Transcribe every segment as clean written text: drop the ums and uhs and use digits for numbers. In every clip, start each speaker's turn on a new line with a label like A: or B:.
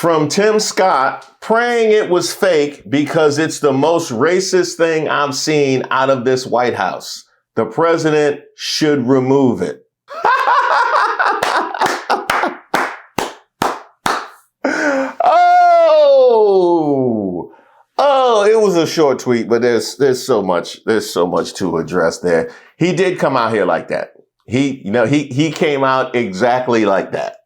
A: from Tim Scott praying it was fake because it's the most racist thing I've seen out of this White House. The president should remove it. Oh, it was a short tweet, but there's so much to address there. He did come out here like that. He came out exactly like that.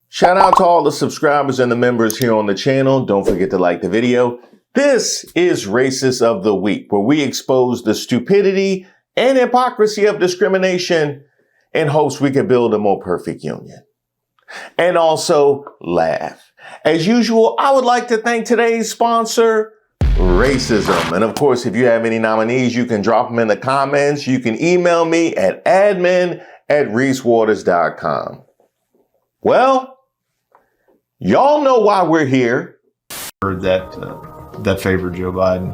A: Shout out to all the subscribers and the members here on the channel. Don't forget to like the video. This is Racist of the Week, where we expose the stupidity and hypocrisy of discrimination in hopes we can build a more perfect union. And also laugh. As usual, I would like to thank today's sponsor, Racism. And of course, if you have any nominees, you can drop them in the comments. You can email me at admin@reesewaters.com. Well, y'all know why we're here.
B: Heard that favored Joe Biden.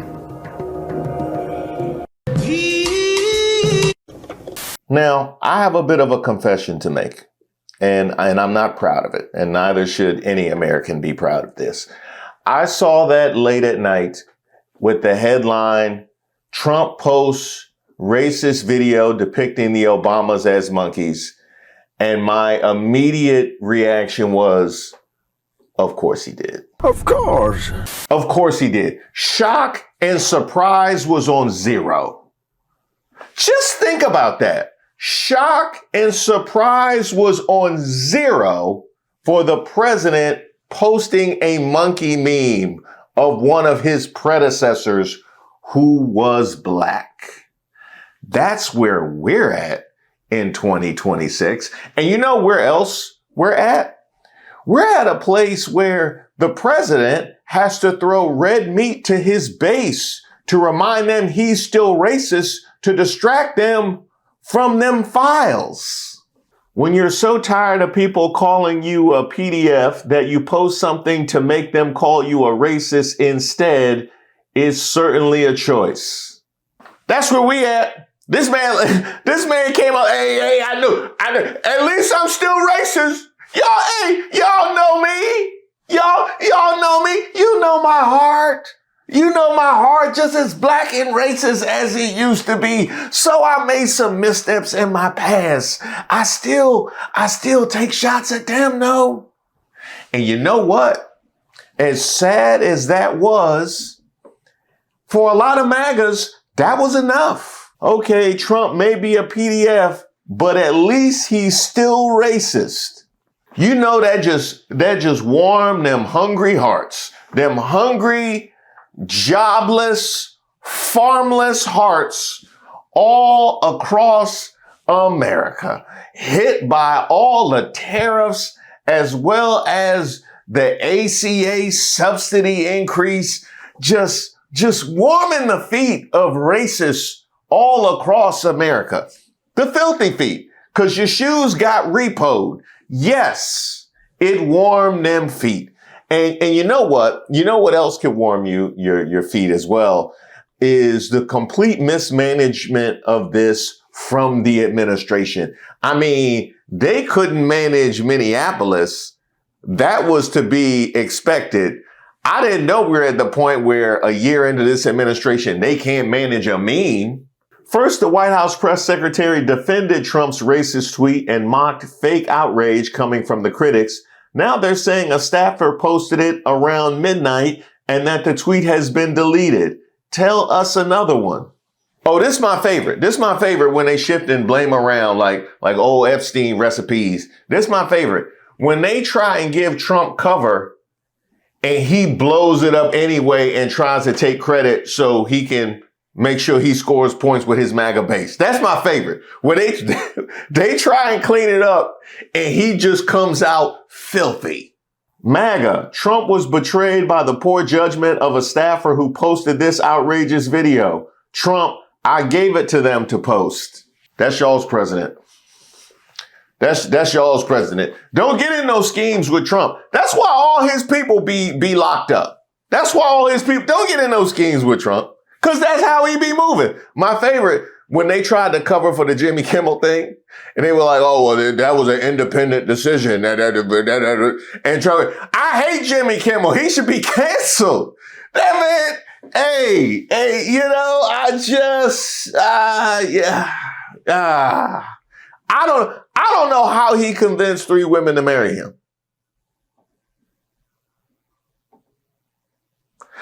A: Now, I have a bit of a confession to make, and I'm not proud of it, and neither should any American be proud of this. I saw that late at night with the headline, Trump posts racist video depicting the Obamas as monkeys, and my immediate reaction was, of course he did.
C: Of course.
A: Of course he did. Shock and surprise was on zero. Just think about that. Shock and surprise was on zero for the president posting a monkey meme of one of his predecessors who was black. That's where we're at in 2026. And you know where else we're at? We're at a place where the president has to throw red meat to his base to remind them he's still racist, to distract them from them files. When you're so tired of people calling you a PDF that you post something to make them call you a racist instead, is certainly a choice. That's where we at. This man came out, hey, I knew, at least I'm still racist. Y'all know me. Y'all know me. You know my heart. You know my heart just as black and racist as it used to be. So I made some missteps in my past. I still take shots at them, though. And you know what? As sad as that was, for a lot of MAGAs, that was enough. Okay, Trump may be a PDF, but at least he's still racist. You know, that just warmed them hungry hearts, them hungry, jobless, farmless hearts all across America, hit by all the tariffs as well as the ACA subsidy increase, just warming the feet of racists all across America. The filthy feet, because your shoes got repoed. Yes, it warmed them feet. And you know what? You know what else could warm your feet as well is the complete mismanagement of this from the administration. I mean, they couldn't manage Minneapolis. That was to be expected. I didn't know we were at the point where a year into this administration, they can't manage a meme. First, the White House press secretary defended Trump's racist tweet and mocked fake outrage coming from the critics. Now they're saying a staffer posted it around midnight and that the tweet has been deleted. Tell us another one. Oh, this is my favorite. This is my favorite when they shift and blame around like old Epstein recipes. This is my favorite. When they try and give Trump cover and he blows it up anyway and tries to take credit so he can make sure he scores points with his MAGA base. That's my favorite. When they try and clean it up and he just comes out filthy. MAGA, Trump was betrayed by the poor judgment of a staffer who posted this outrageous video. Trump, I gave it to them to post. That's y'all's president. That's y'all's president. Don't get in those schemes with Trump. That's why all his people be locked up. That's why all his people don't get in those schemes with Trump. Because that's how he be moving. My favorite, when they tried to cover for the Jimmy Kimmel thing, and they were like, "Oh, well, that was an independent decision." And Trump, I hate Jimmy Kimmel. He should be canceled. That man, hey, I don't know how he convinced 3 women to marry him.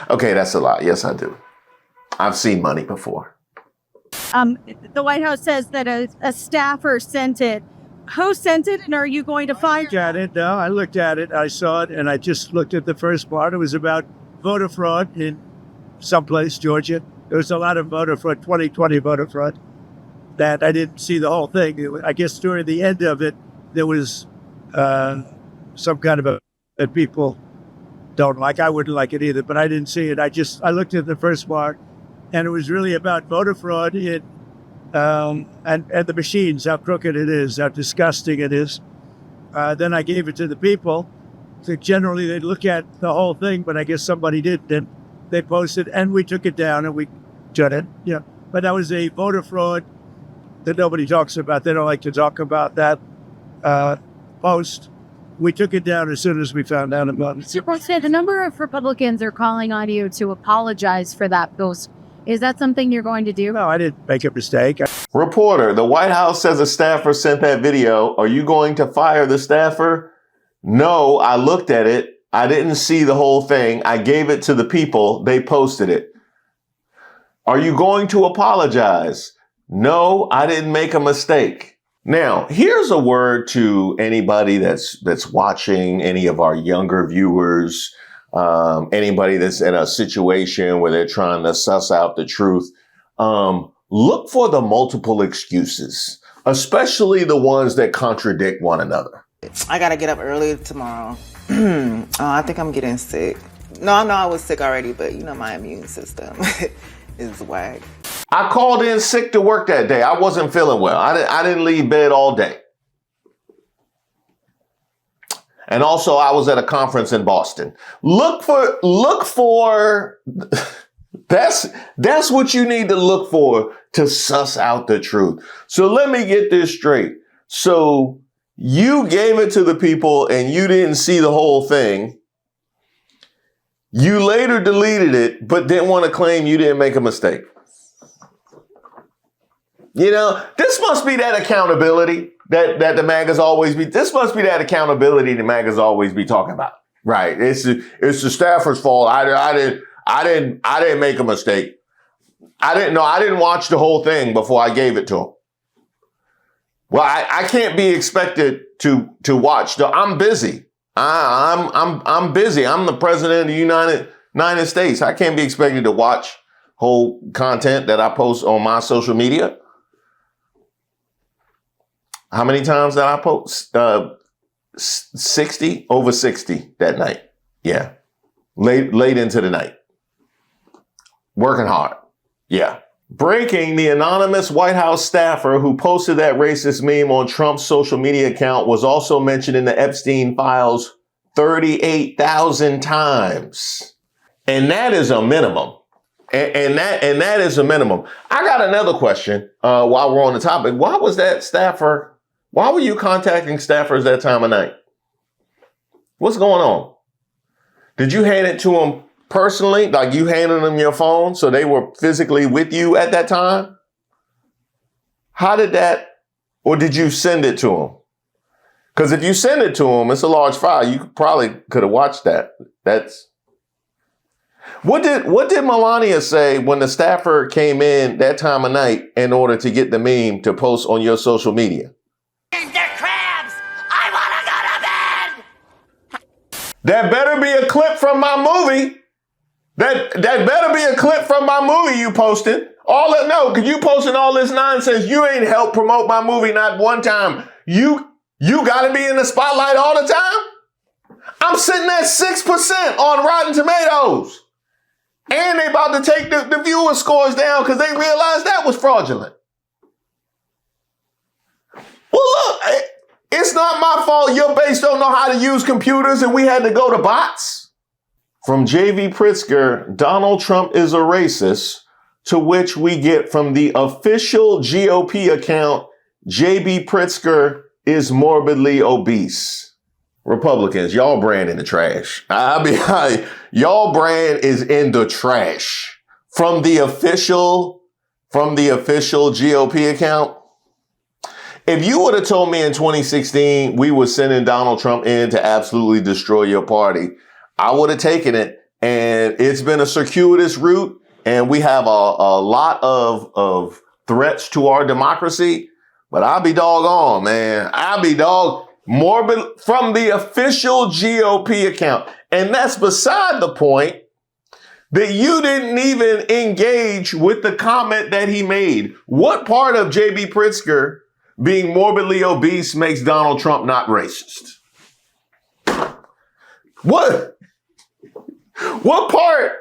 A: Okay, that's a lot. Yes, I do. I've seen money before.
C: The White House says that a staffer sent it. Who sent it, and are you going to find?
D: I looked at it. No, I looked at it. I saw it, and I just looked at the first part. It was about voter fraud in someplace, Georgia. There was a lot of voter fraud, 2020 voter fraud. That I didn't see the whole thing. I guess during the end of it, there was some kind of that people don't like. I wouldn't like it either, but I didn't see it. I looked at the first part, and it was really about voter fraud and the machines, how crooked it is, how disgusting it is. Then I gave it to the people. So generally, they'd look at the whole thing, but I guess somebody did. And they posted, and we took it down, and we shut it. Yeah, but that was a voter fraud that nobody talks about. They don't like to talk about that post. We took it down as soon as we found out about it.
E: The number of Republicans are calling on you to apologize for that post. Is that something you're going to do?
D: No, I didn't make a mistake.
A: Reporter, the White House says a staffer sent that video. Are you going to fire the staffer? No, I looked at it. I didn't see the whole thing. I gave it to the people. They posted it. Are you going to apologize? No, I didn't make a mistake. Now, here's a word to anybody that's watching, any of our younger viewers, anybody that's in a situation where they're trying to suss out the truth. Look for the multiple excuses, especially the ones that contradict one another.
F: I gotta get up early tomorrow. I think I'm getting sick. No, I know I was sick already, but my immune system is whack.
A: I called in sick to work that day. I wasn't feeling well. I didn't leave bed all day. And also I was at a conference in Boston. Look for that's what you need to look for to suss out the truth. So let me get this straight. So you gave it to the people and you didn't see the whole thing. You later deleted it, but didn't want to claim you didn't make a mistake. This must be that accountability that the MAGAs always be. This must be that accountability the MAGAs always be talking about. Right. It's the staffer's fault. I didn't make a mistake. I didn't watch the whole thing before I gave it to him. Well, I can't be expected to watch. I'm busy. I'm busy. I'm the president of the United States. I can't be expected to watch whole content that I post on my social media. How many times did I post? 60? Over 60 that night. Yeah. Late into the night. Working hard. Yeah. Breaking, the anonymous White House staffer who posted that racist meme on Trump's social media account was also mentioned in the Epstein files 38,000 times. And that is a minimum. And that is a minimum. I got another question while we're on the topic. Why was that staffer? Why were you contacting staffers that time of night? What's going on? Did you hand it to them personally? Like you handed them your phone so they were physically with you at that time? How did that, or did you send it to them? Because if you send it to them, it's a large file. You probably could have watched that. What did Melania say when the staffer came in that time of night in order to get the meme to post on your social media? That better be a clip from my movie. That better be a clip from my movie you posted. Because you posting all this nonsense. You ain't helped promote my movie not one time. You gotta be in the spotlight all the time. I'm sitting at 6% on Rotten Tomatoes. And they about to take the viewer scores down because they realized that was fraudulent. Well, look, it's not my fault your base don't know how to use computers and we had to go to bots. From J.V. Pritzker, Donald Trump is a racist to which we get from the official GOP account, J.B. Pritzker is morbidly obese. Republicans, y'all brand in the trash. Y'all brand is in the trash. From the official GOP account. If you would have told me in 2016 we were sending Donald Trump in to absolutely destroy your party, I would have taken it. And it's been a circuitous route, and we have a lot of threats to our democracy. But I'll be doggone, man. Morbid from the official GOP account. And that's beside the point that you didn't even engage with the comment that he made. What part of J.B. Pritzker being morbidly obese makes Donald Trump not racist? What part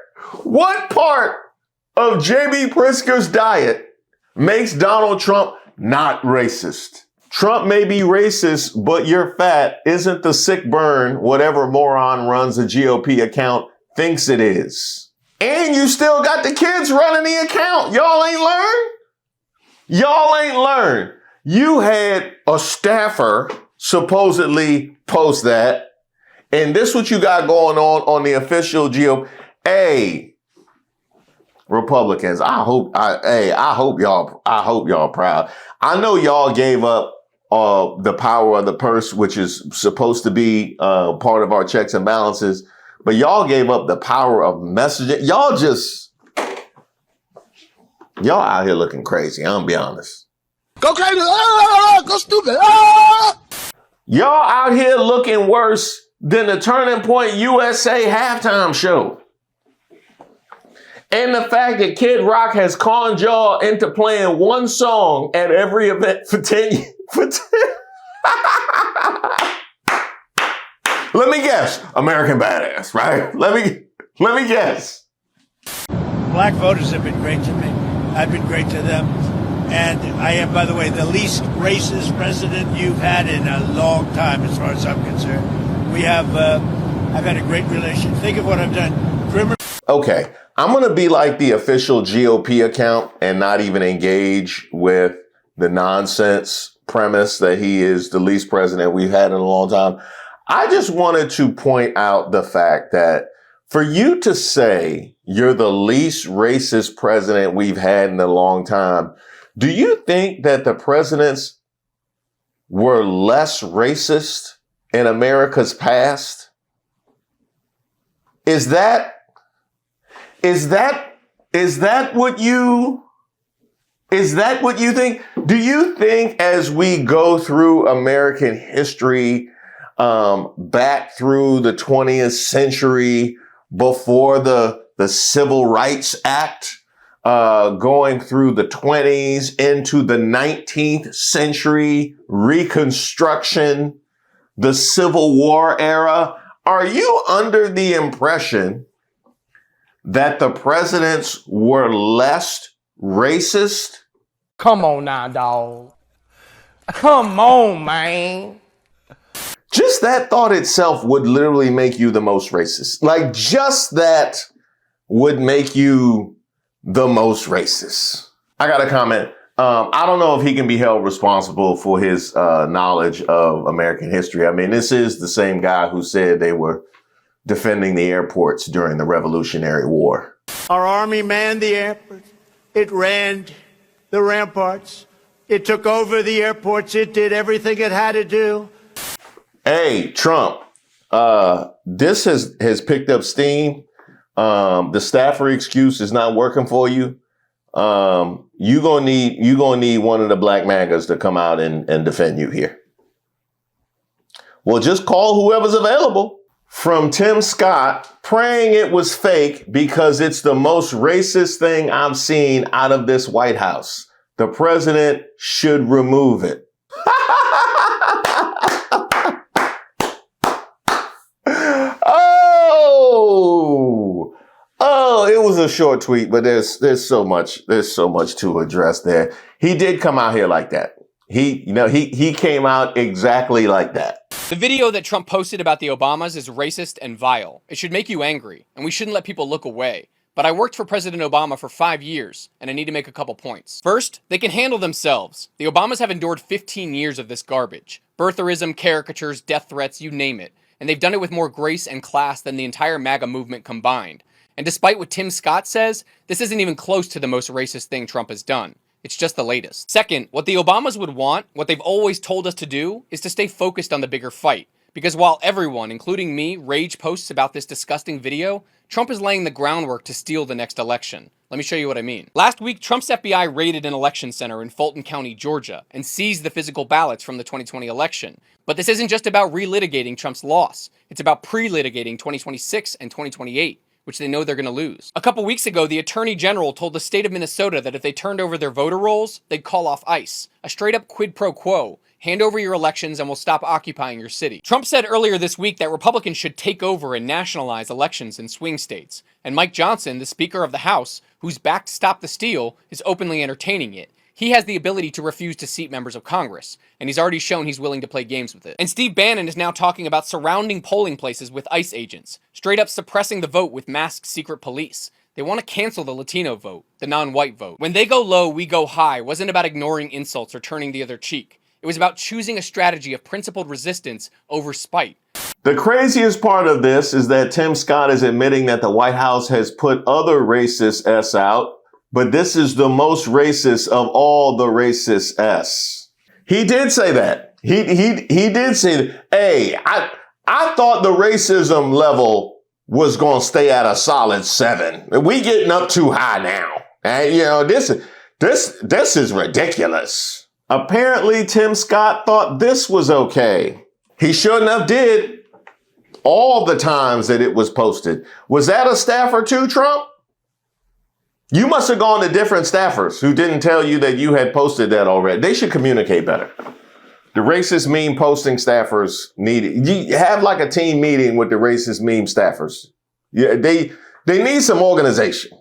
A: of J.B. Pritzker's diet makes Donald Trump not racist? Trump may be racist, but you're fat isn't the sick burn whatever moron runs a GOP account thinks it is. And you still got the kids running the account. Y'all ain't learned. You had a staffer supposedly post that. And this what you got going on the official GOP. Hey, Republicans, I hope y'all proud. I know y'all gave up the power of the purse, which is supposed to be part of our checks and balances, but y'all gave up the power of messaging. Y'all out here looking crazy. I'm gonna be honest.
G: Go crazy. Go stupid.
A: Y'all out here looking worse than the Turning Point USA halftime show. And the fact that Kid Rock has conned y'all into playing one song at every event for 10 years. Let me guess. American Badass, right? Let me guess.
D: Black voters have been great to me. I've been great to them. And I am, by the way, the least racist president you've had in a long time, as far as I'm concerned. I've had a great relation. Think of what I've done.
A: Okay, I'm going to be like the official GOP account and not even engage with the nonsense premise that he is the least president we've had in a long time. I just wanted to point out the fact that for you to say you're the least racist president we've had in a long time, do you think that the presidents were less racist in America's past? Is that what you think? Do you think as we go through American history, back through the 20th century, before the Civil Rights Act, going through the 20s into the 19th century, Reconstruction, the Civil War era, are you under the impression that the presidents were less racist?
G: Come on now, dog. Come on, man.
A: Just that thought itself would literally make you the most racist. Like, just that would make you the most racist. I got a comment. I don't know if he can be held responsible for his knowledge of American history. I mean, this is the same guy who said they were defending the airports during the Revolutionary War.
D: Our army manned the airports. It ran the ramparts. It took over the airports. It did everything it had to do.
A: Hey, Trump, this has picked up steam. The staffer excuse is not working for you. You gonna need one of the black Magas to come out and defend you here. Well, just call whoever's available. From Tim Scott, praying it was fake because it's the most racist thing I've seen out of this White House. The president should remove it. Oh, it was a short tweet, but there's so much to address there. He did come out here like that. He came out exactly like that.
H: The video that Trump posted about the Obamas is racist and vile. It should make you angry, and we shouldn't let people look away. but I worked for President Obama for 5 years, and I need to make a couple points. First, they can handle themselves. The Obamas have endured 15 years of this garbage. Birtherism, caricatures, death threats, you name it. And they've done it with more grace and class than the entire MAGA movement combined. And despite what Tim Scott says, this isn't even close to the most racist thing Trump has done. It's just the latest. Second, what the Obamas would want, what they've always told us to do, is to stay focused on the bigger fight. Because while everyone, including me, rage posts about this disgusting video, Trump is laying the groundwork to steal the next election. Let me show you what I mean. Last week, Trump's FBI raided an election center in Fulton County, Georgia, and seized the physical ballots from the 2020 election. But this isn't just about relitigating Trump's loss. It's about pre-litigating 2026 and 2028. Which they know they're going to lose. A couple weeks ago, the Attorney General told the state of Minnesota that if they turned over their voter rolls, they'd call off ICE. A straight up quid pro quo. Hand over your elections and we'll stop occupying your city. Trump said earlier this week that Republicans should take over and nationalize elections in swing states. And Mike Johnson, the Speaker of the House, who's backed Stop the Steal, is openly entertaining it. He has the ability to refuse to seat members of Congress, and he's already shown he's willing to play games with it. And Steve Bannon is now talking about surrounding polling places with ICE agents, straight up suppressing the vote with masked secret police. They want to cancel the Latino vote, the non-white vote. When they go low, we go high wasn't about ignoring insults or turning the other cheek. It was about choosing a strategy of principled resistance over spite.
A: The craziest part of this is that Tim Scott is admitting that the White House has put other racist S out, but this is the most racist of all the racist S. He did say that. He did say that. Hey, I thought the racism level was going to stay at a solid 7. We getting up too high now. And you know, this is ridiculous. Apparently, Tim Scott thought this was okay. He shouldn't have did all the times that it was posted. Was that a staffer too, Trump? You must have gone to different staffers who didn't tell you that you had posted that already. They should communicate better. The racist meme posting staffers you have like a team meeting with the racist meme staffers. Yeah, they need some organization.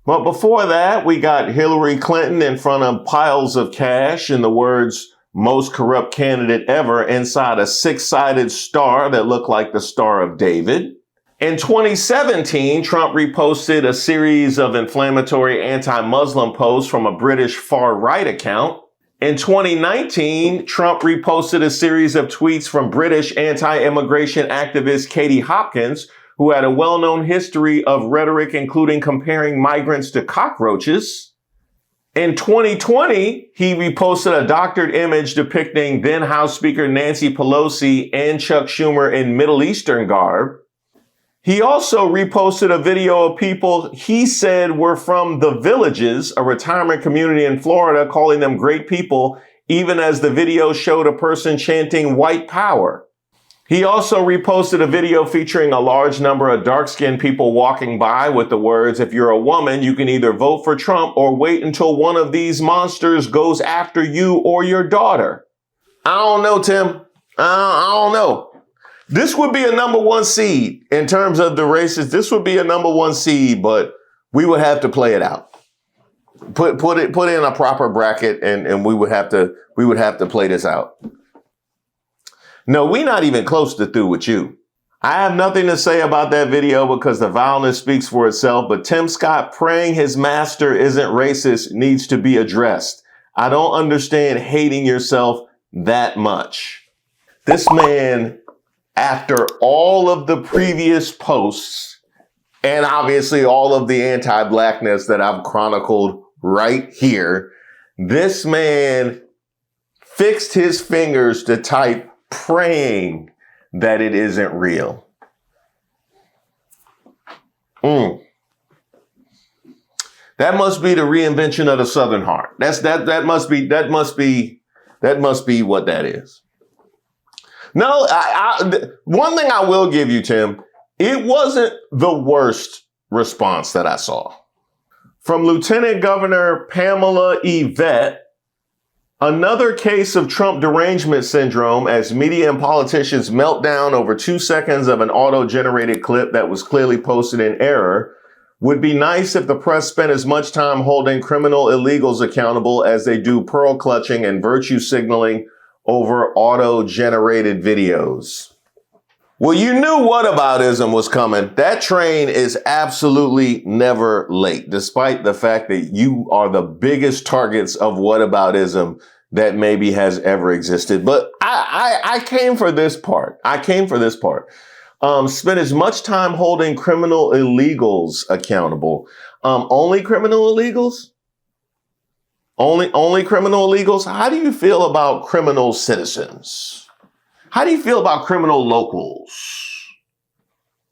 A: But before that, we got Hillary Clinton in front of piles of cash, in the words, most corrupt candidate ever, inside a 6-sided star that looked like the Star of David. In 2017, Trump reposted a series of inflammatory anti-Muslim posts from a British far-right account. In 2019, Trump reposted a series of tweets from British anti-immigration activist Katie Hopkins, who had a well-known history of rhetoric, including comparing migrants to cockroaches. In 2020, he reposted a doctored image depicting then House Speaker Nancy Pelosi and Chuck Schumer in Middle Eastern garb. He also reposted a video of people he said were from The Villages, a retirement community in Florida, calling them great people, even as the video showed a person chanting white power. He also reposted a video featuring a large number of dark-skinned people walking by with the words, if you're a woman, you can either vote for Trump or wait until one of these monsters goes after you or your daughter. I don't know, Tim. I don't know. This would be a number 1 seed in terms of the races. This would be a number 1 seed, but we would have to play it out. Put in a proper bracket, and we would have to play this out. No, we're not even close to through with you. I have nothing to say about that video because the violence speaks for itself, but Tim Scott praying his master isn't racist needs to be addressed. I don't understand hating yourself that much. This man, after all of the previous posts and obviously all of the anti-blackness that I've chronicled right here, this man fixed his fingers to type praying that it isn't real. That must be the reinvention of the Southern heart. That must be what that is. No, one thing I will give you, Tim, it wasn't the worst response that I saw. From Lieutenant Governor Pamela Yvette, another case of Trump derangement syndrome as media and politicians melt down over 2 seconds of an auto-generated clip that was clearly posted in error. Would be nice if the press spent as much time holding criminal illegals accountable as they do pearl clutching and virtue signaling over auto-generated videos. Well, you knew whataboutism was coming. That train is absolutely never late, despite the fact that you are the biggest targets of whataboutism that maybe has ever existed. But I came for this part. Spent as much time holding criminal illegals accountable. Only criminal illegals? Only criminal illegals? How do you feel about criminal citizens? How do you feel about criminal locals?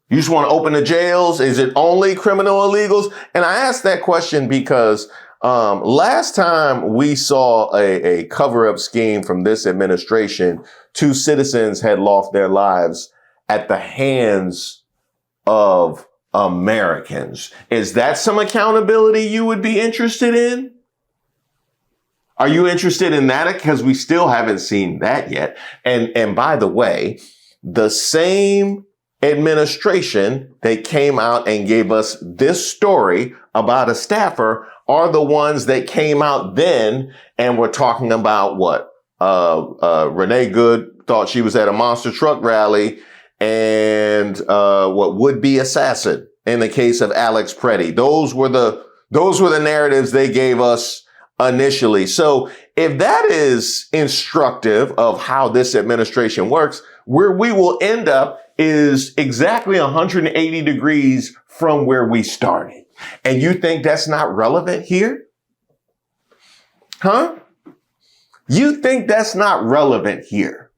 A: You just want to open the jails? Is it only criminal illegals? And I asked that question because last time we saw a cover-up scheme from this administration, 2 citizens had lost their lives at the hands of Americans. Is that some accountability you would be interested in? Are you interested in that? Because we still haven't seen that yet. And by the way, the same administration that came out and gave us this story about a staffer are the ones that came out then and were talking about what? Renee Good thought she was at a monster truck rally and what would be assassin in the case of Alex Preddy. Those were the narratives they gave us initially. So if that is instructive of how this administration works, where we will end up is exactly 180 degrees from where we started. And you think that's not relevant here? Huh? You think that's not relevant here?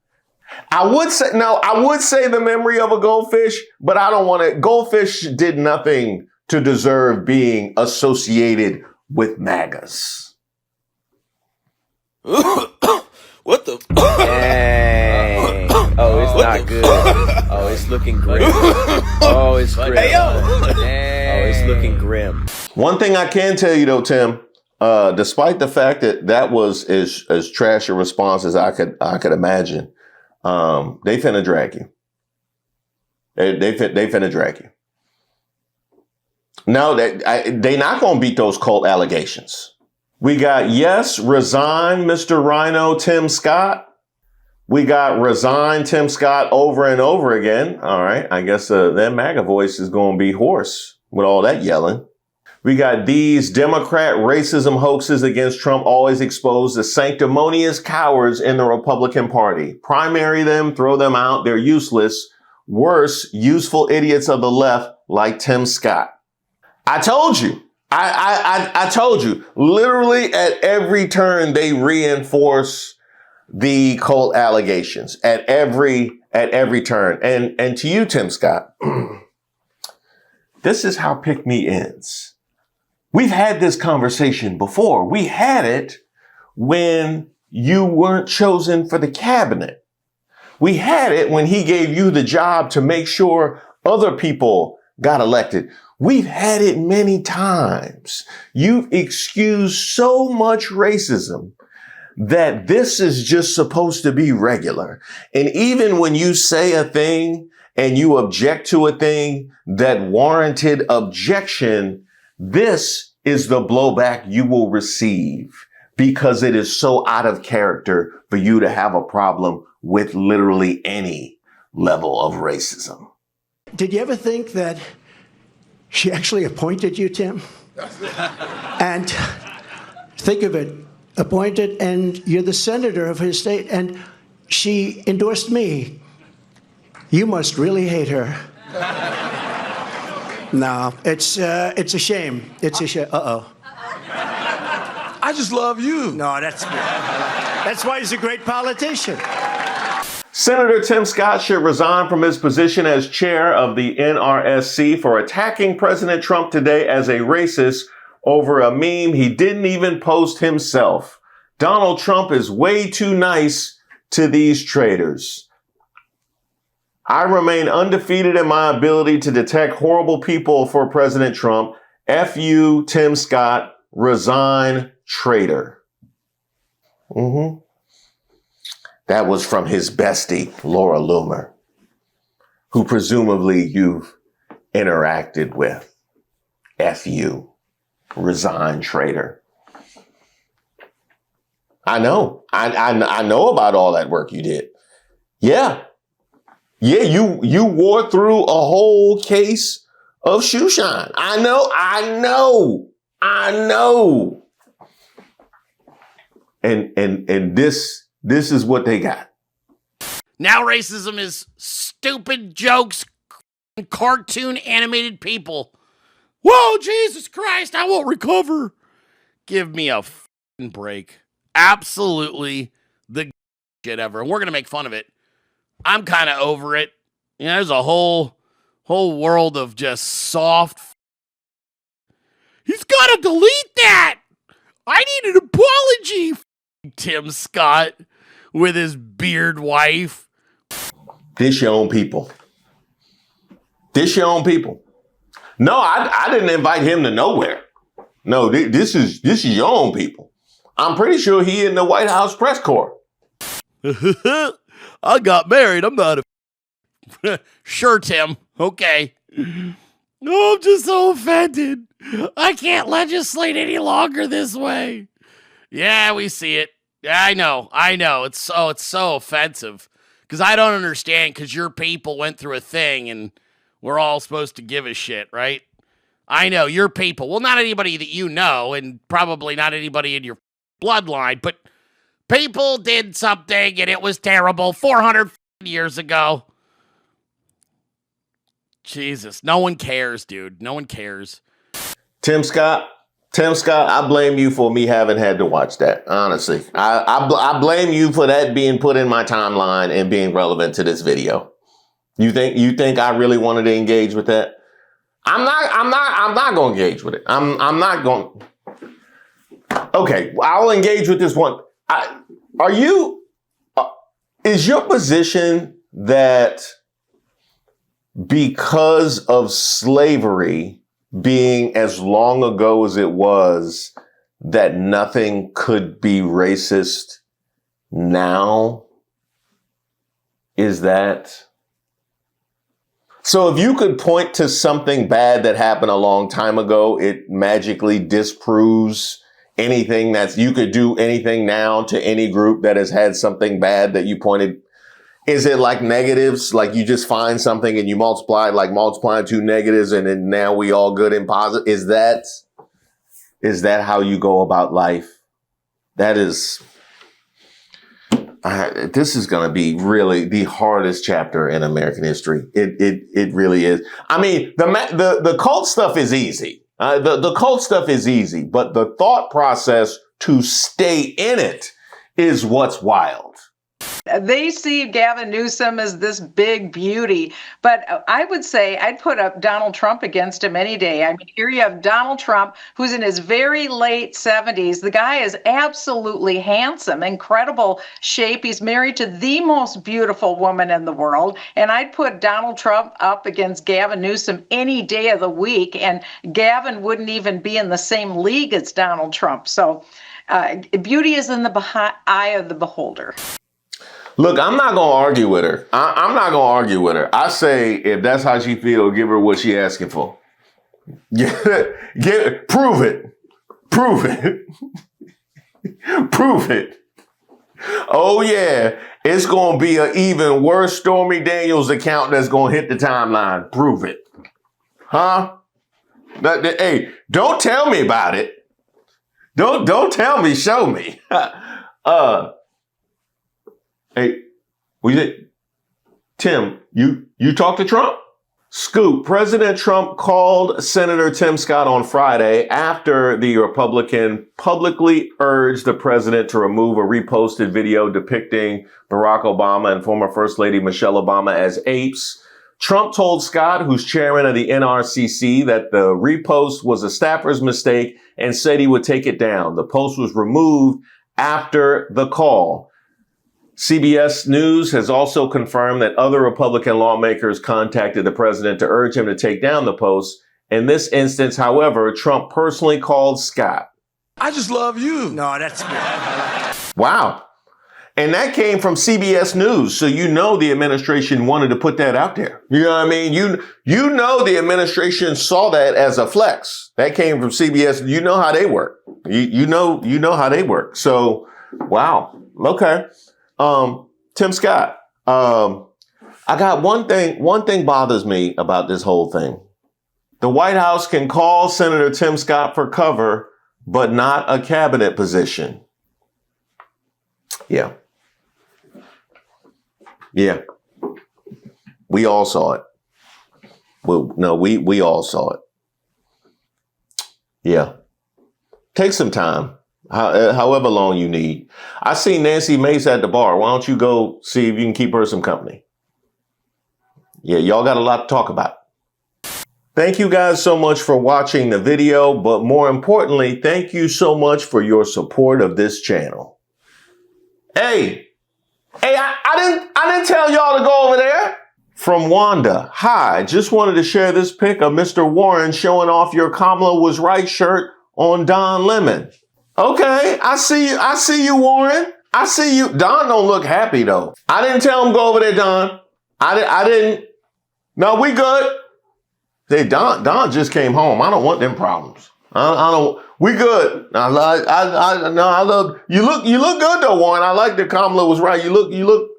A: I would say the memory of a goldfish, but I don't want to. Goldfish did nothing to deserve being associated with MAGAs.
I: What the? Dang. Oh, it's not good. Oh, it's looking grim. Oh, it's grim. Hey, yo. Oh, it's looking grim.
A: One thing I can tell you though, Tim, despite the fact that was as trash a response as I could imagine, they finna drag you. They finna drag you. No, they not gonna beat those cult allegations. We got, yes, resign, Mr. Rhino, Tim Scott. We got resign, Tim Scott over and over again. All right. I guess that MAGA voice is going to be hoarse with all that yelling. We got these Democrat racism hoaxes against Trump always exposed as sanctimonious cowards in the Republican Party. Primary them, throw them out. They're useless. Worse, useful idiots of the left like Tim Scott. I told you. I told you, literally at every turn, they reinforce the cult allegations at every turn. And to you, Tim Scott, this is how Pick Me ends. We've had this conversation before. We had it when you weren't chosen for the cabinet. We had it when he gave you the job to make sure other people got elected. We've had it many times. You've excused so much racism that this is just supposed to be regular. And even when you say a thing and you object to a thing that warranted objection, this is the blowback you will receive because it is so out of character for you to have a problem with literally any level of racism.
J: Did you ever think that she actually appointed you, Tim? And think of it, appointed, and you're the senator of her state, and she endorsed me. You must really hate her. No, it's a shame. It's a shame. Uh-oh.
I: I just love you.
J: No, that's good. That's why he's a great politician.
A: Senator Tim Scott should resign from his position as chair of the NRSC for attacking President Trump today as a racist over a meme he didn't even post himself. Donald Trump is way too nice to these traitors. I remain undefeated in my ability to detect horrible people for President Trump. F you, Tim Scott. Resign, traitor. That was from his bestie, Laura Loomer, who presumably you've interacted with. F you. Resign, traitor. I know. I know about all that work you did. Yeah. Yeah, you wore through a whole case of shoe shine. I know. And this is what they got.
K: Now racism is stupid jokes, cartoon animated people. Whoa, Jesus Christ, I won't recover. Give me a f***ing break. Absolutely the shit ever. And we're going to make fun of it. I'm kind of over it. You know, there's a whole world of just soft. He's got to delete that. I need an apology. Tim Scott with his beard wife.
A: This your own people. No, I didn't invite him to nowhere. No, this is your own people. I'm pretty sure he in the White House press corps.
K: I got married. I'm not a... Sure, Tim. Okay. Oh, I'm just so offended. I can't legislate any longer this way. Yeah, we see it. Yeah, I know. It's so offensive. Because I don't understand, because your people went through a thing and we're all supposed to give a shit, right? I know, your people. Well, not anybody that you know, and probably not anybody in your bloodline, but people did something and it was terrible 400 years ago. Jesus, no one cares, dude. No one cares.
A: Tim Scott, I blame you for me having had to watch that. Honestly, I blame you for that being put in my timeline and being relevant to this video. You think I really wanted to engage with that? I'm not going to engage with it. I'm not going. Okay, I'll engage with this one. Is your position that because of slavery being as long ago as it was, that nothing could be racist now? Is that? So if you could point to something bad that happened a long time ago, it magically disproves anything you could do anything now to any group that has had something bad that you pointed. Is it like negatives? Like you just find something and you multiply it, like multiplying two negatives and then now we all good and positive? Is that how you go about life? This is going to be really the hardest chapter in American history. It really is. I mean, the cult stuff is easy. The cult stuff is easy, but the thought process to stay in it is what's wild.
L: They see Gavin Newsom as this big beauty, but I would say I'd put up Donald Trump against him any day. I mean, here you have Donald Trump, who's in his very late 70s. The guy is absolutely handsome, incredible shape. He's married to the most beautiful woman in the world. And I'd put Donald Trump up against Gavin Newsom any day of the week. And Gavin wouldn't even be in the same league as Donald Trump. So beauty is in the eye of the beholder.
A: Look, I'm not going to argue with her. I'm not going to argue with her. I say, if that's how she feels, give her what she asking for. Prove it. Prove it. Prove it. Oh, yeah. It's going to be an even worse Stormy Daniels account that's going to hit the timeline. Prove it. Huh? Hey, don't tell me about it. Don't tell me. Show me. Hey, Tim, you talked to Trump? Scoop, President Trump called Senator Tim Scott on Friday after the Republican publicly urged the president to remove a reposted video depicting Barack Obama and former First Lady Michelle Obama as apes. Trump told Scott, who's chairman of the NRCC, that the repost was a staffer's mistake and said he would take it down. The post was removed after the call. CBS News has also confirmed that other Republican lawmakers contacted the president to urge him to take down the post. In this instance, however, Trump personally called Scott.
M: I just love you.
D: No, that's good.
A: Wow. And that came from CBS News. So you know the administration wanted to put that out there. You know what I mean? You know the administration saw that as a flex. That came from CBS. You know how they work. You know how they work. So, wow. Okay. Tim Scott, I got one thing bothers me about this whole thing. The White House can call Senator Tim Scott for cover, but not a cabinet position. Yeah. Yeah. We all saw it. Well, no, we all saw it. Yeah. Take some time, however long you need. I see Nancy Mace at the bar. Why don't you go see if you can keep her some company? Yeah, y'all got a lot to talk about. Thank you guys so much for watching the video, but more importantly, thank you so much for your support of this channel. Hey, I didn't tell y'all to go over there. From Wanda, hi, just wanted to share this pic of Mr. Warren showing off your Kamala was right shirt on Don Lemon. Okay, I see you, Warren. I see you. Don don't look happy though. I didn't tell him go over there, Don. I didn't. No, we good. Hey, Don just came home. I don't want them problems. I don't. We good. I love you. Look good though, Warren. I like that Kamala was right. You look.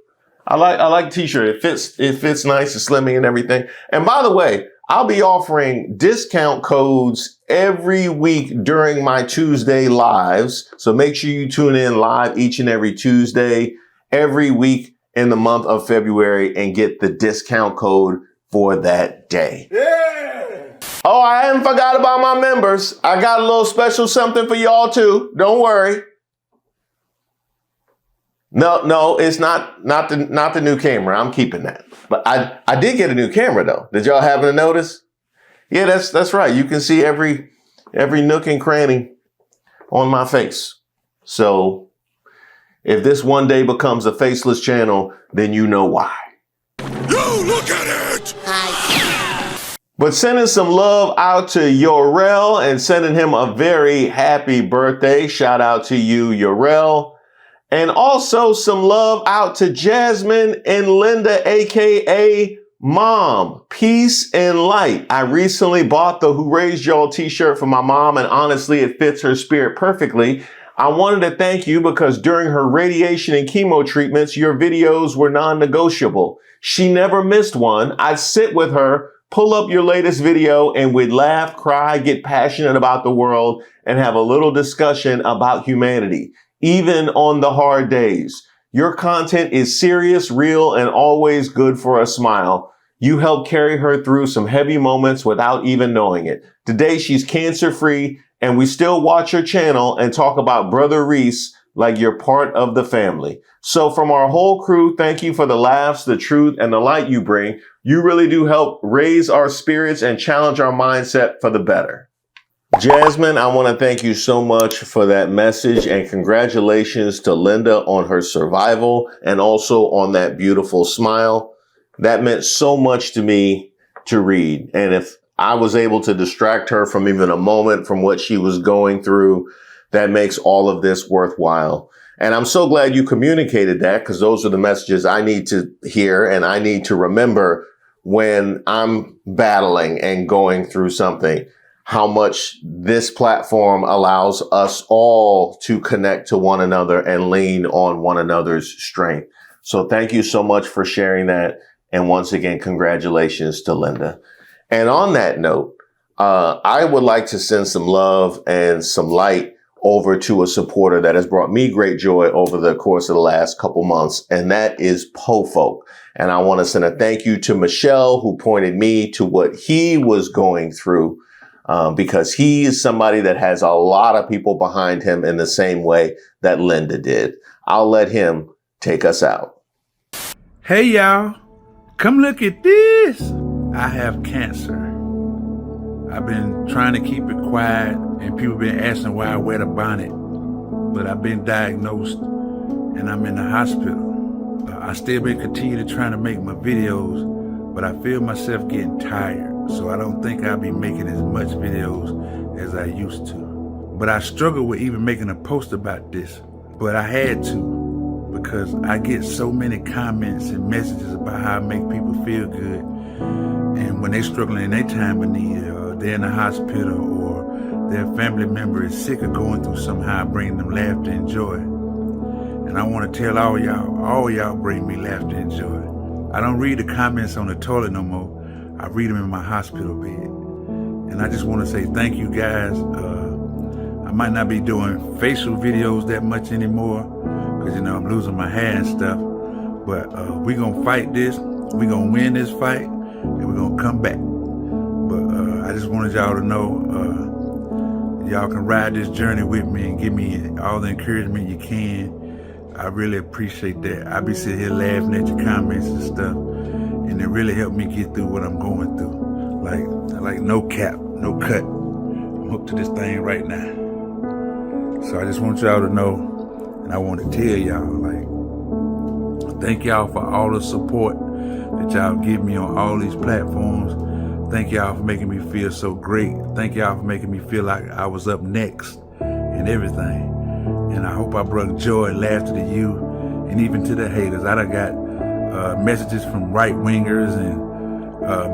A: I like the t-shirt. It fits nice and slimmy and everything. And by the way, I'll be offering discount codes every week during my Tuesday lives. So make sure you tune in live each and every Tuesday, every week in the month of February and get the discount code for that day. Yeah. Oh, I haven't forgot about my members. I got a little special something for y'all too. Don't worry. No, it's not the new camera. I'm keeping that. But I did get a new camera though. Did y'all happen to notice? Yeah, that's right. You can see every nook and cranny on my face. So if this one day becomes a faceless channel, then you know why.
M: Yo, look at it!
A: But sending some love out to Yorel and sending him a very happy birthday. Shout out to you, Yorel. And also some love out to Jasmine and Linda, aka Mom. Peace and light. I recently bought the Who Raised Y'all t-shirt for my mom, and honestly, it fits her spirit perfectly. I wanted to thank you because during her radiation and chemo treatments, your videos were non-negotiable. She never missed one. I'd sit with her, pull up your latest video, and we'd laugh, cry, get passionate about the world, and have a little discussion about humanity. Even on the hard days. Your content is serious, real, and always good for a smile. You help carry her through some heavy moments without even knowing it. Today, she's cancer-free, and we still watch her channel and talk about Brother Reese like you're part of the family. So from our whole crew, thank you for the laughs, the truth, and the light you bring. You really do help raise our spirits and challenge our mindset for the better. Jasmine, I want to thank you so much for that message, and congratulations to Linda on her survival and also on that beautiful smile. That meant so much to me to read. And if I was able to distract her from even a moment from what she was going through, that makes all of this worthwhile. And I'm so glad you communicated that, because those are the messages I need to hear and I need to remember when I'm battling and going through something. How much this platform allows us all to connect to one another and lean on one another's strength. So thank you so much for sharing that. And once again, congratulations to Linda. And on that note, I would like to send some love and some light over to a supporter that has brought me great joy over the course of the last couple months, and that is Pofolk. And I want to send a thank you to Michelle, who pointed me to what he was going through. Because he is somebody that has a lot of people behind him in the same way that Linda did. I'll let him take us out.
N: Hey, y'all. Come look at this. I have cancer. I've been trying to keep it quiet, and people been asking why I wear the bonnet. But I've been diagnosed, and I'm in the hospital. I still been continuing to trying to make my videos, but I feel myself getting tired. So I don't think I'll be making as much videos as I used to. But I struggle with even making a post about this. But I had to, because I get so many comments and messages about how I make people feel good. And when they're struggling in their time of need, or they're in the hospital, or their family member is sick or going through somehow, bringing them laughter and joy. And I want to tell all y'all bring me laughter and joy. I don't read the comments on the toilet no more. I read them in my hospital bed. And I just want to say thank you guys. I might not be doing facial videos that much anymore because, you know, I'm losing my hair and stuff. But we're going to fight this. We're going to win this fight. And we're going to come back. But I just wanted y'all to know y'all can ride this journey with me and give me all the encouragement you can. I really appreciate that. I be sitting here laughing at your comments and stuff. And it really helped me get through what I'm going through. Like no cap, no cut. I'm hooked to this thing right now. So I just want y'all to know, and I want to tell y'all, like, thank y'all for all the support that y'all give me on all these platforms. Thank y'all for making me feel so great. Thank y'all for making me feel like I was up next and everything. And I hope I brought joy and laughter to you and even to the haters. I done got messages from right-wingers and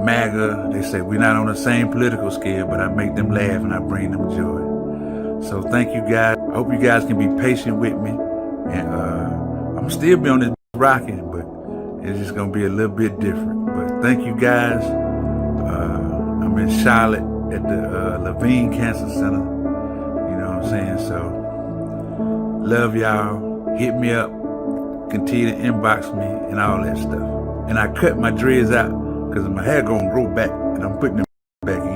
N: Maga. They say we're not on the same political scale, but I make them laugh and I bring them joy. So thank you guys. I hope you guys can be patient with me. And I'm still be on this rocking, but it's just going to be a little bit different. But thank you guys. I'm in Charlotte at the Levine Cancer Center. You know what I'm saying? So love y'all. Hit me up. Continue to inbox me and all that stuff. And I cut my dreads out because my hair gonna grow back and I'm putting them back in.